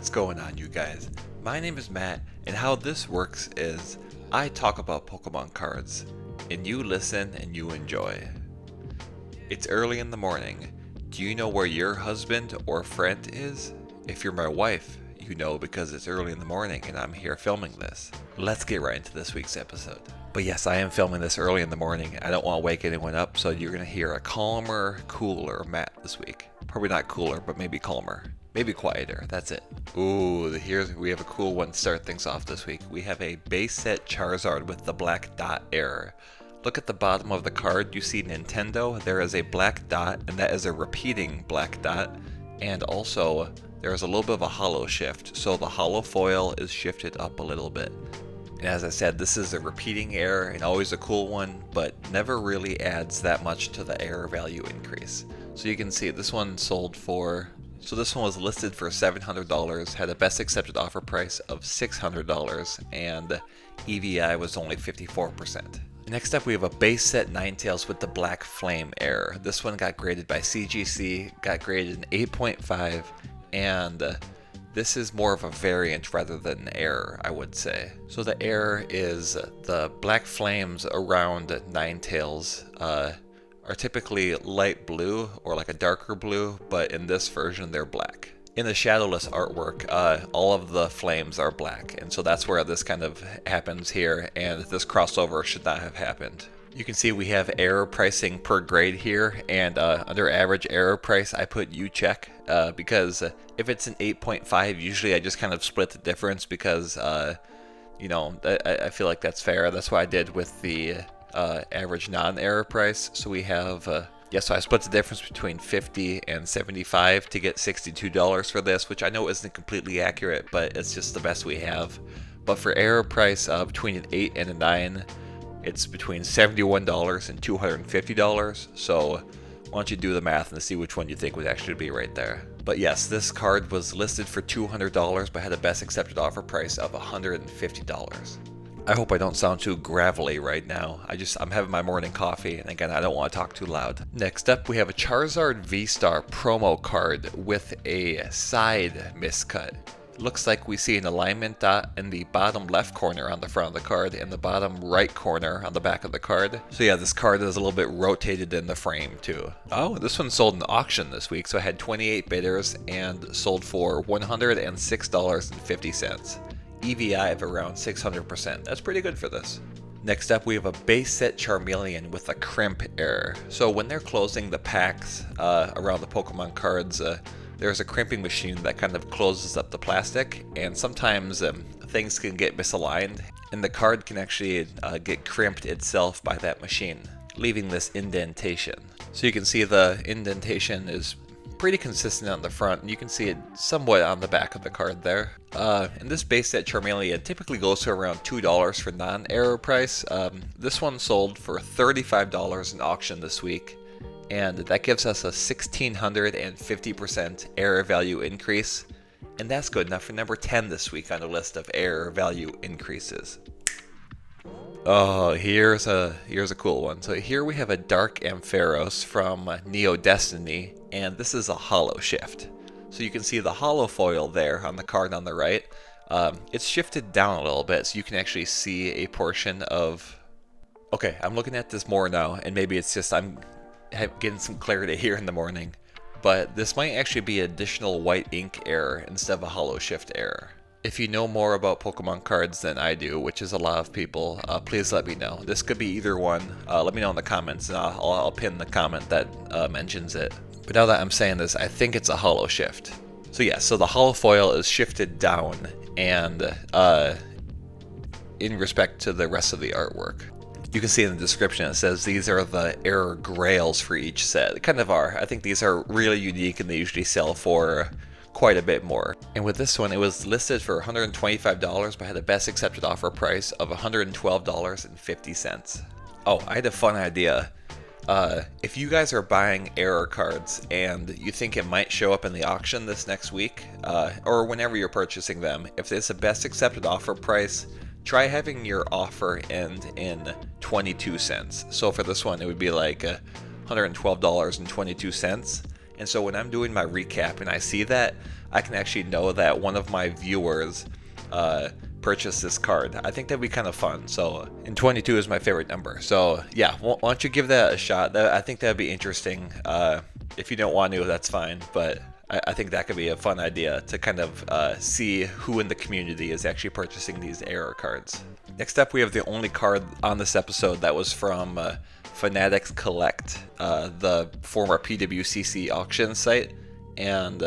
What's going on, you guys? My name is Matt, and how this works is I talk about Pokemon cards, and you listen and you enjoy. It's early in the morning. Do you know where your husband or friend is? If you're my wife, you know because it's early in the morning and I'm here filming this. Let's get right into this week's episode. But yes, I am filming this early in the morning. I don't want to wake anyone up, so you're going to hear a calmer, cooler Matt this week. Probably not cooler, but maybe calmer. Maybe quieter, that's it. Ooh, we have a cool one to start things off this week. We have a base set Charizard with the black dot error. Look at the bottom of the card, you see Nintendo, there is a black dot, and that is a repeating black dot. And also, there is a little bit of a hollow shift, so the hollow foil is shifted up a little bit. And as I said, this is a repeating error and always a cool one, but never really adds that much to the error value increase. So you can see this one sold for... So this one was listed for $700, had a best accepted offer price of $600, and EVI was only 54%. Next up we have a base set Ninetales with the Black Flame error. This one got graded by CGC, got graded an 8.5, and this is more of a variant rather than an error, I would say. So the error is the Black Flames around Ninetales are typically light blue or like a darker blue, but in this version they're black. In the shadowless artwork, all of the flames are black, and so that's where this kind of happens here, and this crossover should not have happened. You can see we have error pricing per grade here, and under average error price I put U check, because if it's an 8.5, usually I just kind of split the difference because, you know, I feel like that's fair. That's what I did with the average non-error price. So we have, so I split the difference between 50 and 75 to get $62 for this, which I know isn't completely accurate, but it's just the best we have. But for error price between an 8 and a 9, it's between $71 and $250. So why don't you do the math and see which one you think would actually be right there. But yes, this card was listed for $200 but had a best accepted offer price of $150. I hope I don't sound too gravelly right now. I'm having my morning coffee, and again, I don't want to talk too loud. Next up, we have a Charizard V-Star promo card with a side miscut. Looks like we see an alignment dot in the bottom left corner on the front of the card and the bottom right corner on the back of the card. So yeah, this card is a little bit rotated in the frame too. Oh, this one sold in auction this week, so I had 28 bidders and sold for $106.50. EVI of around 600%. That's pretty good for this. Next up, we have a base set Charmeleon with a crimp error. So when they're closing the packs around the Pokemon cards, there's a crimping machine that kind of closes up the plastic, and sometimes things can get misaligned, and the card can actually get crimped itself by that machine, leaving this indentation. So you can see the indentation is pretty consistent on the front, and you can see it somewhat on the back of the card there. And this base set Charmeleon typically goes to around $2 for non-error price. This one sold for $35 in auction this week, and that gives us a 1,650% error value increase, and that's good enough for number 10 this week on the list of error value increases. Oh, here's a cool one. So here we have a Dark Ampharos from Neo Destiny, and this is a hollow shift. So you can see the hollow foil there on the card on the right. It's shifted down a little bit, so you can actually see a portion of... Okay, I'm looking at this more now, and maybe it's just I'm getting some clarity here in the morning. But this might actually be additional white ink error instead of a hollow shift error. If you know more about Pokemon cards than I do, which is a lot of people, please let me know. This could be either one. Let me know in the comments, and I'll pin the comment that mentions it. But now that I'm saying this, I think it's a hollow shift. So yeah, so the hollow foil is shifted down, and in respect to the rest of the artwork. You can see in the description it says these are the error grails for each set. They kind of are. I think these are really unique, and they usually sell for quite a bit more. And with this one, it was listed for $125 but had a best accepted offer price of $112.50. Oh, I had a fun idea. If you guys are buying error cards and you think it might show up in the auction this next week, or whenever you're purchasing them, if it's a best accepted offer price, try having your offer end in 22 cents. So for this one, it would be like $112.22. And so when I'm doing my recap and I see that, I can actually know that one of my viewers purchased this card. I think that'd be kind of fun. So, and 22 is my favorite number. So yeah, why don't you give that a shot? I think that'd be interesting. If you don't want to, that's fine. But I think that could be a fun idea to kind of see who in the community is actually purchasing these error cards. Next up, we have the only card on this episode that was from Fanatics Collect, the former PWCC auction site, and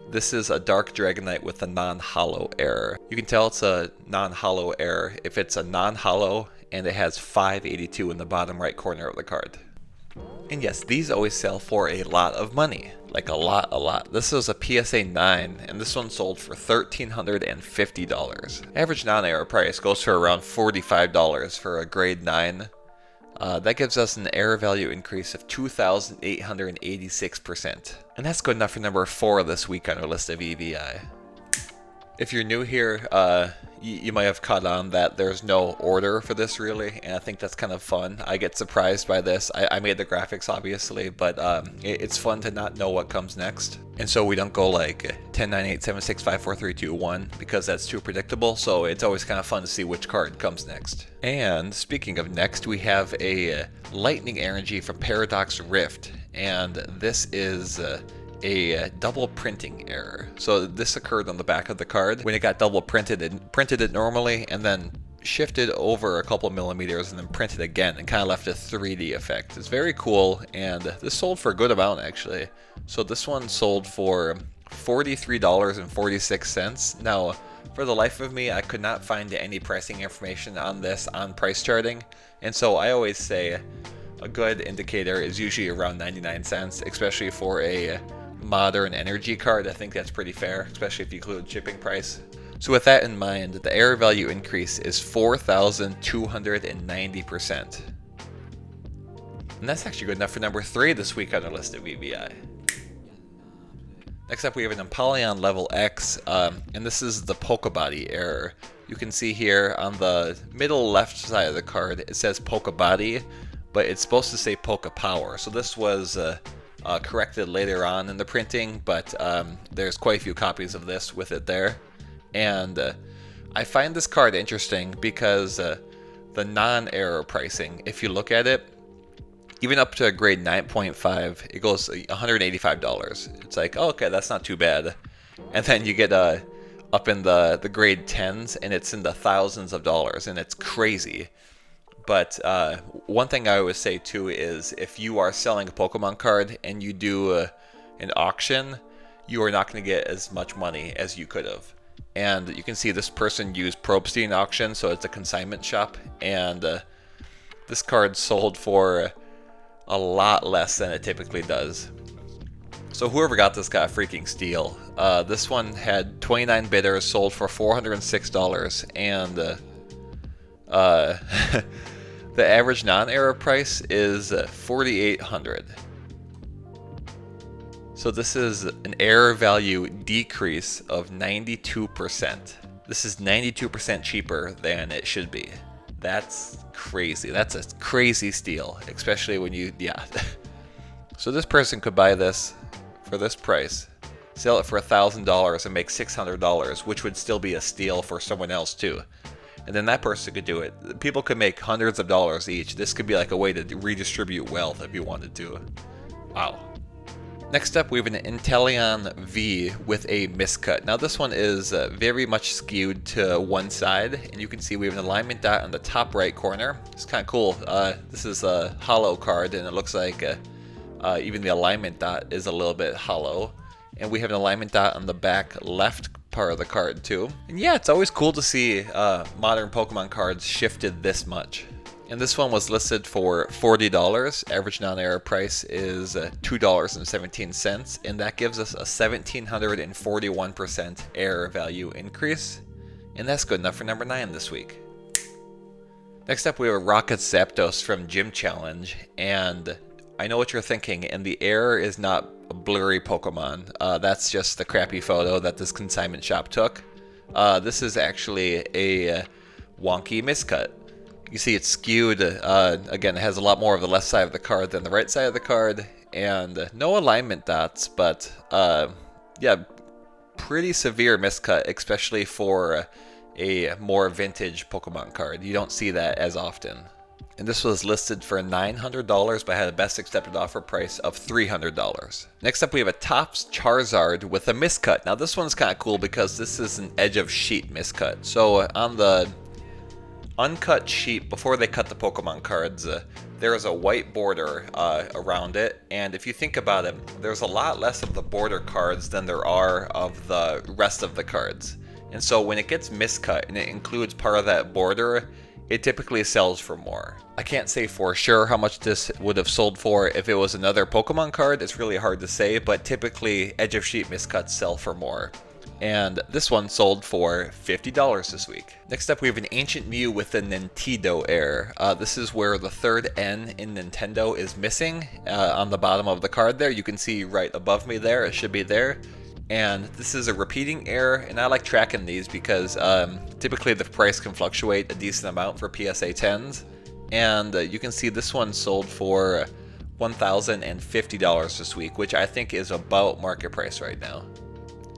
this is a Dark Dragonite with a non-hollow error. You can tell it's a non-hollow error if it's a non-hollow and it has 582 in the bottom right corner of the card. And yes, these always sell for a lot of money. Like a lot. This is a PSA 9, and this one sold for $1,350. Average non-error price goes for around $45 for a grade 9. That gives us an error value increase of 2,886%. And that's good enough for number 4 this week on our list of EVI. If you're new here, you might have caught on that there's no order for this really, and I think that's kind of fun. I get surprised by this. I made the graphics obviously, but it's fun to not know what comes next. And so we don't go like 10, 9, 8, 7, 6, 5, 4, 3, 2, 1 because that's too predictable, so it's always kind of fun to see which card comes next. And speaking of next, we have a Lightning Energy from Paradox Rift, and this is a double printing error. So this occurred on the back of the card when it got double printed. It printed it normally and then shifted over a couple millimeters and then printed again and kind of left a 3D effect. It's very cool, and this sold for a good amount actually. So this one sold for $43.46. Now, for the life of me, I could not find any pricing information on this on price charting, and so I always say a good indicator is usually around 99 cents, especially for a modern energy card. I think that's pretty fair, especially if you include shipping price. So with that in mind, the error value increase is 4,290%. And that's actually good enough for number 3 this week on our list of EVI. Next up, we have an Empoleon level X, and this is the Polka Body error. You can see here on the middle left side of the card, it says Polka Body, but it's supposed to say Polka Power. So this was corrected later on in the printing, but there's quite a few copies of this with it there. And I find this card interesting because the non-error pricing, if you look at it, even up to a grade 9.5, it goes $185. It's like, oh, okay, that's not too bad. And then you get up in the grade 10s, and it's in the thousands of dollars, and it's crazy. But one thing I always say too is if you are selling a Pokemon card and you do an auction, you are not going to get as much money as you could have. And you can see this person used Probstein auction, so it's a consignment shop, and this card sold for a lot less than it typically does. So whoever got this got a freaking steal. This one had 29 bidders, sold for $406, and the average non-error price is $4,800. So this is an error value decrease of 92%. This is 92% cheaper than it should be. That's crazy. That's a crazy steal, especially when you, yeah. So this person could buy this for this price, sell it for $1,000 and make $600, which would still be a steal for someone else too. And then that person could do it. People could make hundreds of dollars each. This could be like a way to redistribute wealth if you wanted to. Wow. Next up, we have an Inteleon V with a miscut. Now this one is very much skewed to one side, and you can see we have an alignment dot on the top right corner. It's kind of cool. This is a hollow card, and it looks like even the alignment dot is a little bit hollow. And we have an alignment dot on the back left part of the card too. And yeah, it's always cool to see modern Pokemon cards shifted this much. And this one was listed for $40. Average non-error price is $2.17, and that gives us a 1,741% error value increase. And that's good enough for number 9 this week. Next up, we have a Rocket Zapdos from Gym Challenge, and I know what you're thinking, and the error is not a blurry Pokemon. That's just the crappy photo that this consignment shop took. This is actually a wonky miscut. You see it's skewed. Again, it has a lot more of the left side of the card than the right side of the card, and no alignment dots, but yeah, pretty severe miscut, especially for a more vintage Pokemon card. You don't see that as often. And this was listed for $900, but had a best accepted offer price of $300. Next up, we have a Topps Charizard with a miscut. Now this one's kind of cool because this is an edge of sheet miscut. So on the uncut sheet, before they cut the Pokemon cards, there is a white border around it. And if you think about it, there's a lot less of the border cards than there are of the rest of the cards. And so when it gets miscut and it includes part of that border, it typically sells for more. I can't say for sure how much this would have sold for if it was another Pokemon card. It's really hard to say, but typically edge of sheet miscuts sell for more. And this one sold for $50 this week. Next up, we have an Ancient Mew with a Nintendo error. This is where the third N in Nintendo is missing on the bottom of the card there. You can see right above me there, it should be there. And this is a repeating error, and I like tracking these because typically the price can fluctuate a decent amount for PSA 10s. And you can see this one sold for $1,050 this week, which I think is about market price right now.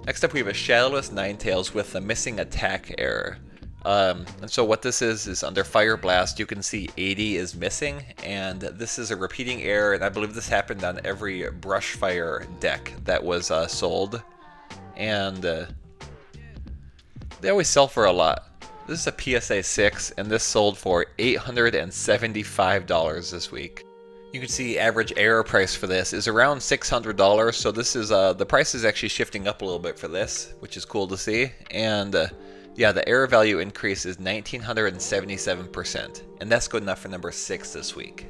Next up, we have a Shadowless Ninetales with a missing attack error. And so what this is under Fire Blast, you can see 80 is missing, and this is a repeating error, and I believe this happened on every Brush Fire deck that was sold. And they always sell for a lot. This is a PSA 6, and this sold for $875 this week. You can see average error price for this is around $600, so this is the price is actually shifting up a little bit for this, which is cool to see. And yeah, the error value increase is 1977%, and that's good enough for number 6 this week.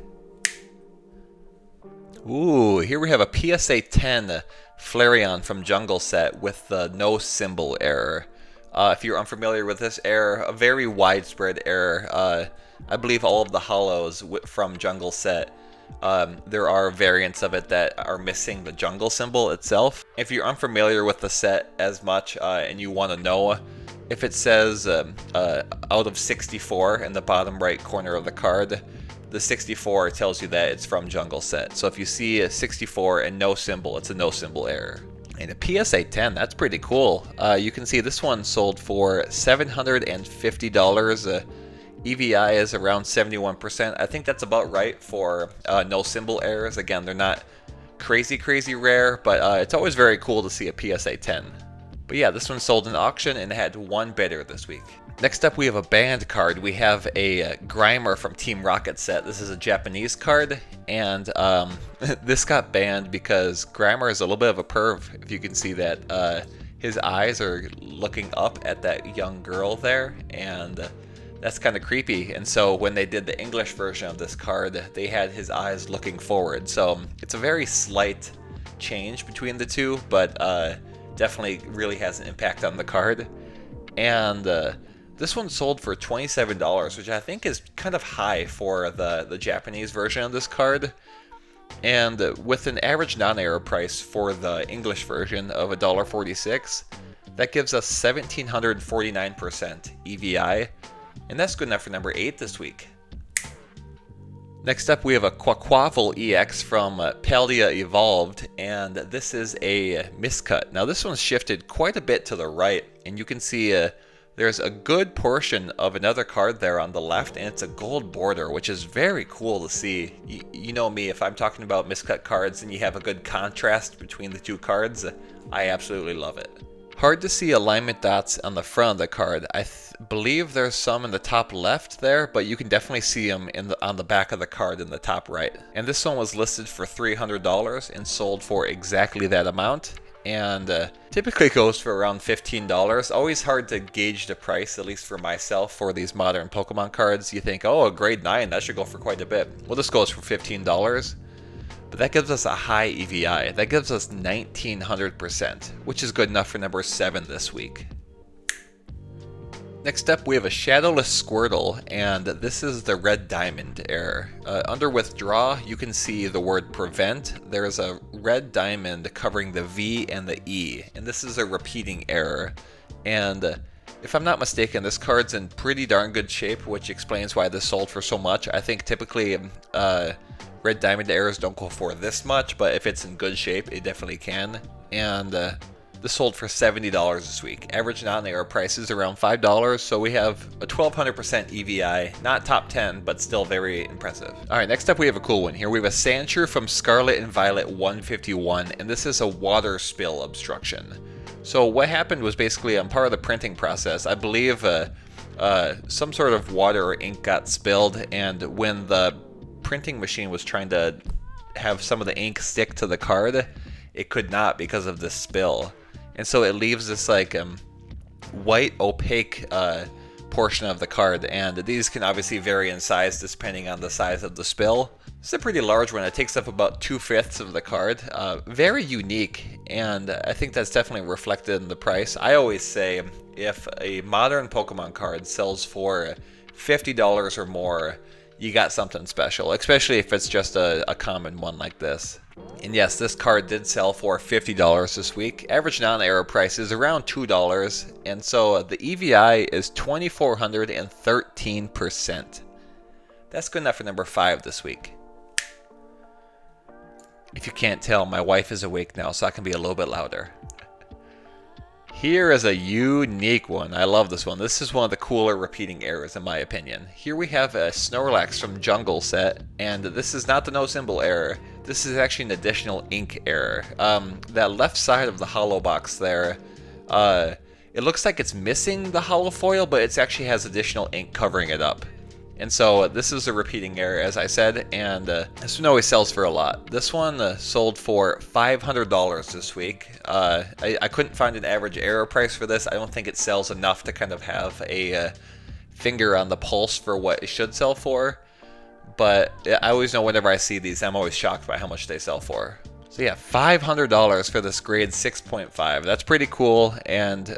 Ooh, here we have a PSA 10 Flareon from Jungle Set with the no symbol error. If you're unfamiliar with this error, a very widespread error. I believe all of the hollows from Jungle Set, there are variants of it that are missing the jungle symbol itself. If you're unfamiliar with the set as much and you want to know, if it says out of 64 in the bottom right corner of the card, the 64 tells you that it's from Jungle Set. So if you see a 64 and no symbol, it's a no symbol error. And a PSA 10, that's pretty cool. You can see this one sold for $750. EVI is around 71%. I think that's about right for no symbol errors. Again, they're not crazy rare, but it's always very cool to see a PSA 10. But yeah, this one sold in auction and had one bidder this week. Next up, we have a banned card. We have a Grimer from Team Rocket set. This is a Japanese card, and this got banned because Grimer is a little bit of a perv. If you can see that, his eyes are looking up at that young girl there, and that's kind of creepy. And so when they did the English version of this card, they had his eyes looking forward. So it's a very slight change between the two, but definitely really has an impact on the card. And this one sold for $27, which I think is kind of high for the Japanese version of this card. And with an average non-error price for the English version of $1.46, that gives us 1,749% EVI, and that's good enough for number 8 this week. Next up, we have a Quaquaval EX from Paldea Evolved, and this is a miscut. Now this one's shifted quite a bit to the right, and you can see there's a good portion of another card there on the left, and it's a gold border, which is very cool to see. You know me, if I'm talking about miscut cards and you have a good contrast between the two cards, I absolutely love it. Hard to see alignment dots on the front of the card. I believe there's some in the top left there, but you can definitely see them on the back of the card in the top right. And this one was listed for $300 and sold for exactly that amount. And typically goes for around $15. Always hard to gauge the price, at least for myself, for these modern Pokemon cards. You think, oh, a grade 9, that should go for quite a bit. Well, this goes for $15. But that gives us a high EVI. That gives us 1900%, which is good enough for number 7 this week. Next up, we have a Shadowless Squirtle, and this is the Red Diamond error. Under Withdraw, you can see the word Prevent. There's a red diamond covering the V and the E, and this is a repeating error. And if I'm not mistaken, this card's in pretty darn good shape, which explains why this sold for so much. I think typically Red Diamond errors don't go for this much, but if it's in good shape, it definitely can. And this sold for $70 this week. Average non-error price is around $5, so we have a 1200% EVI. Not top 10, but still very impressive. Alright, next up we have a cool one here. We have a Sancher from Scarlet and Violet 151, and this is a water spill obstruction. So what happened was basically on part of the printing process, I believe some sort of water or ink got spilled, and when the printing machine was trying to have some of the ink stick to the card, it could not because of this spill. And so it leaves this like white opaque portion of the card, and these can obviously vary in size depending on the size of the spill. It's a pretty large one. It takes up about 2/5 of the card. Very unique, and I think that's definitely reflected in the price. I always say if a modern Pokemon card sells for $50 or more, you got something special, especially if it's just a common one like this. And yes, this card did sell for $50 this week. Average non-error price is around $2, and so the EVI is 2413%. That's good enough for number 5 this week. If you can't tell, my wife is awake now, so I can be a little bit louder. Here is a unique one. I love this one. This is one of the cooler repeating errors in my opinion. Here we have a Snorlax from Jungle set, and this is not the no symbol error. This is actually an additional ink error. That left side of the hollow box there, it looks like it's missing the hollow foil, but it actually has additional ink covering it up. And so this is a repeating error, as I said, and this one always sells for a lot. This one sold for $500 this week. I couldn't find an average error price for this. I don't think it sells enough to kind of have a finger on the pulse for what it should sell for. But I always know whenever I see these, I'm always shocked by how much they sell for. So yeah, $500 for this grade 6.5. That's pretty cool, and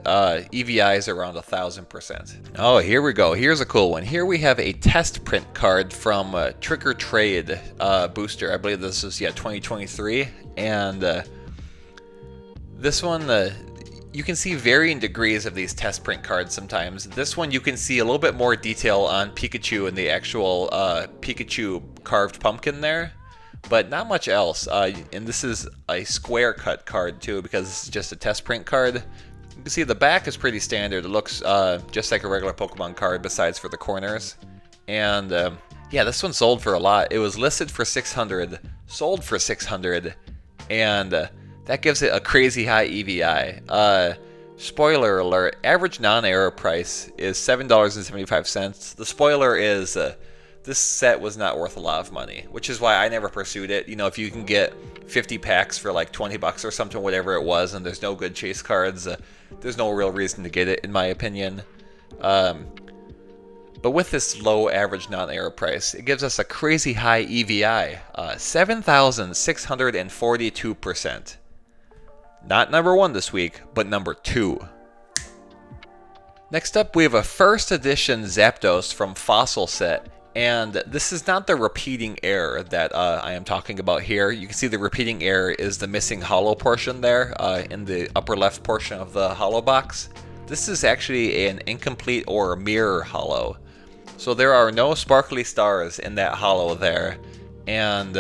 EVI is around 1000%. Oh, here we go. Here's a cool one. Here we have a test print card from Trick or Trade booster. I believe this is 2023, and this one you can see varying degrees of these test print cards sometimes. This one you can see a little bit more detail on Pikachu and the actual Pikachu carved pumpkin there, but not much else. And this is a square cut card too, because this is just a test print card. You can see the back is pretty standard. It looks just like a regular Pokemon card besides for the corners. And yeah, this one sold for a lot. It was listed for $600, sold for $600, and that gives it a crazy high EVI. Spoiler alert, average non-error price is $7.75. The spoiler is this set was not worth a lot of money, which is why I never pursued it. You know, if you can get 50 packs for like 20 bucks or something, whatever it was, and there's no good chase cards, there's no real reason to get it, in my opinion. But with this low average non-error price, it gives us a crazy high EVI, 7,642%. Not number 1 this week, but number 2. Next up, we have a first edition Zapdos from Fossil set. And this is not the repeating error that I am talking about here. You can see the repeating error is the missing hollow portion there in the upper left portion of the hollow box. This is actually an incomplete or mirror hollow. So there are no sparkly stars in that hollow there. And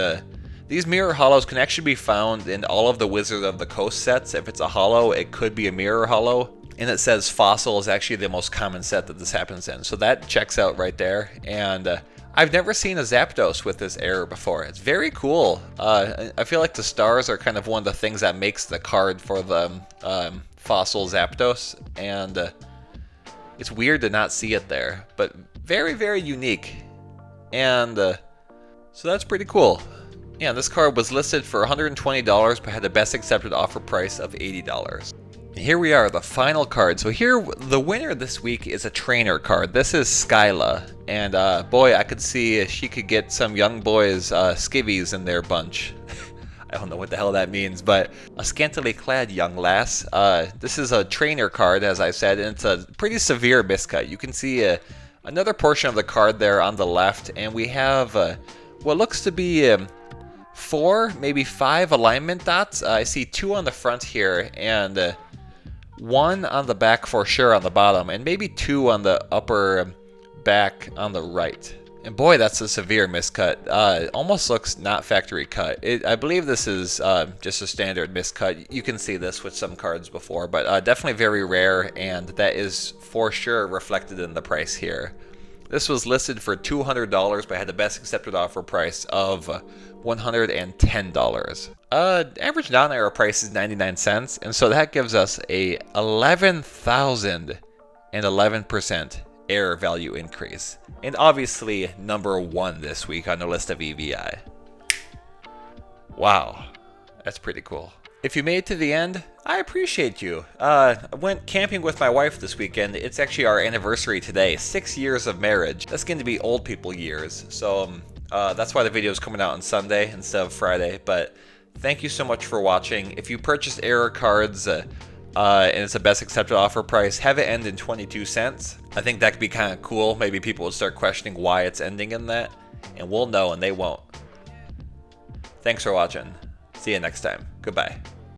these mirror hollows can actually be found in all of the Wizard of the Coast sets. If it's a hollow, it could be a mirror hollow. And it says Fossil is actually the most common set that this happens in. So that checks out right there. And I've never seen a Zapdos with this error before. It's very cool. I feel like the stars are kind of one of the things that makes the card for the Fossil Zapdos. And it's weird to not see it there. But very, very unique. And so that's pretty cool. Yeah, this card was listed for $120 but had the best accepted offer price of $80. Here we are, the final card. So here, the winner this week is a trainer card. This is Skyla, and boy, I could see she could get some young boys skivvies in their bunch. I don't know what the hell that means, but a scantily clad young lass. This is a trainer card, as I said, and it's a pretty severe miscut. You can see another portion of the card there on the left, and we have what looks to be 4, maybe 5 alignment dots. I see 2 on the front here, and 1 on the back for sure on the bottom, and maybe 2 on the upper back on the right. And boy, that's a severe miscut. Almost looks not factory cut. I believe this is just a standard miscut. You can see this with some cards before, but definitely very rare, and that is for sure reflected in the price here. This was listed for $200, but had the best accepted offer price of $110. Average down-arrow price is 99 cents, and so that gives us a 11,011% error value increase. And obviously number 1 this week on the list of EVI. Wow, that's pretty cool. If you made it to the end, I appreciate you. I went camping with my wife this weekend. It's actually our anniversary today, 6 years of marriage. That's going to be old people years. So that's why the video is coming out on Sunday instead of Friday. But thank you so much for watching. If you purchased error cards and it's the best accepted offer price, have it end in 22 cents. I think that could be kind of cool. Maybe people would start questioning why it's ending in that. And we'll know and they won't. Thanks for watching. See you next time. Goodbye.